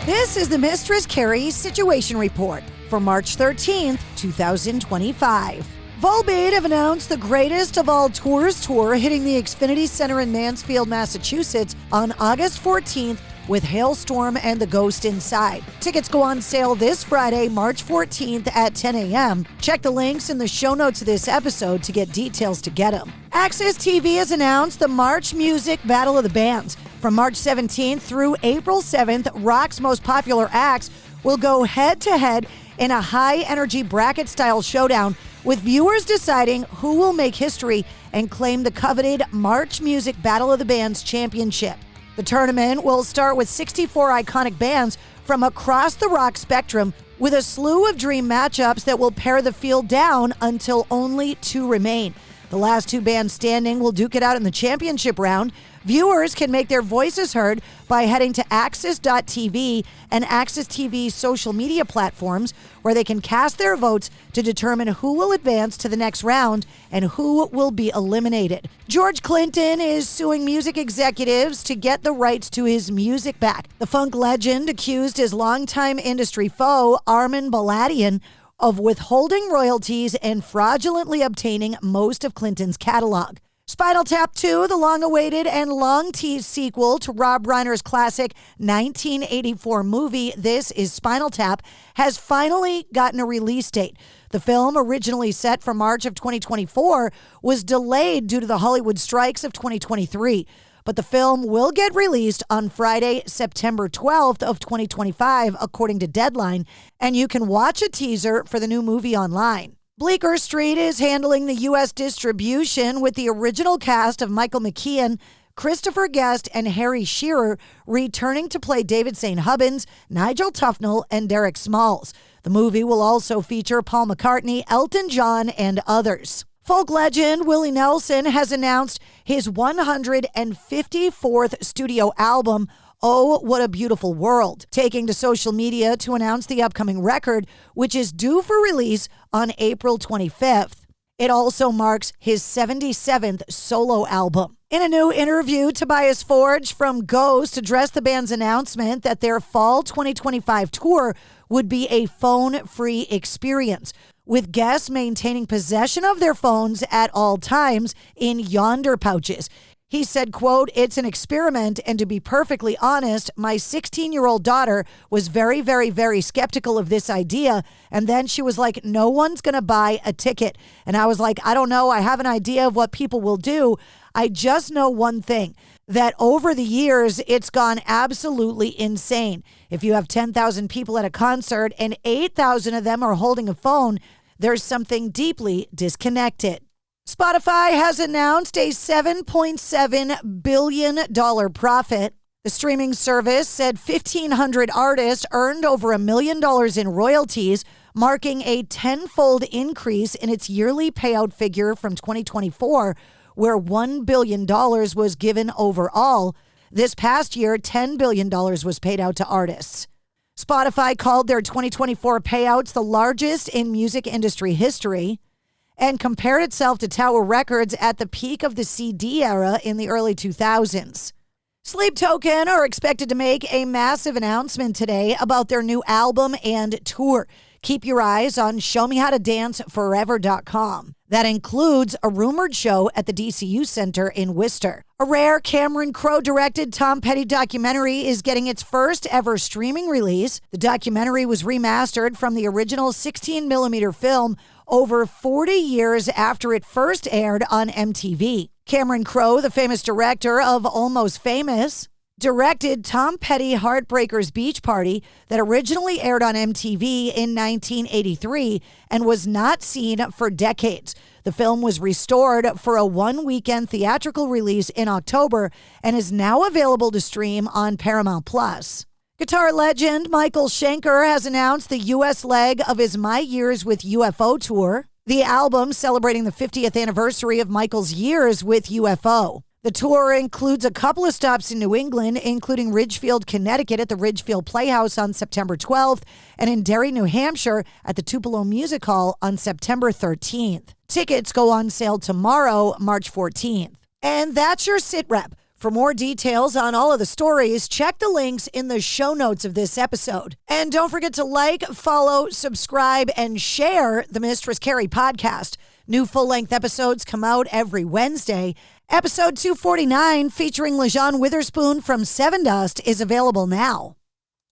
This is the Mistress Carrie Situation Report for March 13th, 2025. Volbeat have announced the Greatest of All Tours tour hitting the Xfinity Center in Mansfield, Massachusetts on August 14th with Hailstorm and the Ghost Inside. Tickets go on sale this Friday, March 14th at 10 a.m. Check the links in the show notes of this episode to get details to get them. Access TV has announced the March Music Battle of the Bands. From March 17th through April 7th, rock's most popular acts will go head-to-head in a high-energy bracket-style showdown, with viewers deciding who will make history and claim the coveted March Music Battle of the Bands championship. The tournament will start with 64 iconic bands from across the rock spectrum, with a slew of dream matchups that will pare the field down until only two remain. The last two bands standing will duke it out in the championship round. Viewers can make their voices heard by heading to Axis.tv and Axis TV's social media platforms, where they can cast their votes to determine who will advance to the next round and who will be eliminated. George Clinton is suing music executives to get the rights to his music back. The funk legend accused his longtime industry foe, Armin Baladian, of withholding royalties and fraudulently obtaining most of Clinton's catalog. Spinal Tap 2, the long-awaited and long-teased sequel to Rob Reiner's classic 1984 movie, This is Spinal Tap, has finally gotten a release date. The film, originally set for March of 2024, was delayed due to the Hollywood strikes of 2023. But the film will get released on Friday, September 12th of 2025, according to Deadline, and you can watch a teaser for the new movie online. Bleecker Street is handling the U.S. distribution, with the original cast of Michael McKean, Christopher Guest, and Harry Shearer returning to play David St. Hubbins, Nigel Tufnell, and Derek Smalls. The movie will also feature Paul McCartney, Elton John, and others. Folk legend Willie Nelson has announced his 154th studio album, Oh, What a Beautiful World, taking to social media to announce the upcoming record, which is due for release on April 25th. It also marks his 77th solo album. In a new interview, Tobias Forge from Ghost addressed the band's announcement that their fall 2025 tour would be a phone-free experience, with guests maintaining possession of their phones at all times in yonder pouches. He said, quote, "It's an experiment, and to be perfectly honest, my 16-year-old daughter was very, very, very skeptical of this idea, and then she was like, no one's going to buy a ticket. And I was like, I don't know, I have an idea of what people will do. I just know one thing, that over the years, it's gone absolutely insane. If you have 10,000 people at a concert and 8,000 of them are holding a phone, there's something deeply disconnected." Spotify has announced a $7.7 billion profit. The streaming service said 1,500 artists earned over $1 million in royalties, marking a tenfold increase in its yearly payout figure from 2024, where $1 billion was given overall. This past year, $10 billion was paid out to artists. Spotify called their 2024 payouts the largest in music industry history, and compared itself to Tower Records at the peak of the CD era in the early 2000s. Sleep Token are expected to make a massive announcement today about their new album and tour. Keep your eyes on ShowMeHowToDanceForever.com. That includes a rumored show at the DCU Center in Worcester. A rare Cameron Crowe-directed Tom Petty documentary is getting its first ever streaming release. The documentary was remastered from the original 16mm film over 40 years after it first aired on MTV. Cameron Crowe, the famous director of Almost Famous, directed Tom Petty Heartbreakers Beach Party that originally aired on MTV in 1983 and was not seen for decades. The film was restored for a one-weekend theatrical release in October and is now available to stream on Paramount+. Guitar legend Michael Schenker has announced the U.S. leg of his My Years with UFO tour, the album celebrating the 50th anniversary of Michael's years with UFO. The tour includes a couple of stops in New England, including Ridgefield, Connecticut at the Ridgefield Playhouse on September 12th, and in Derry, New Hampshire at the Tupelo Music Hall on September 13th. Tickets go on sale tomorrow, March 14th. And that's your sit rep For more details on all of the stories, check the links in the show notes of this episode. And don't forget to like, follow, subscribe, and share the Mistress Carrie Podcast. New full-length episodes come out every Wednesday. Episode 249, featuring LaJean Witherspoon from Seven Dust, is available now.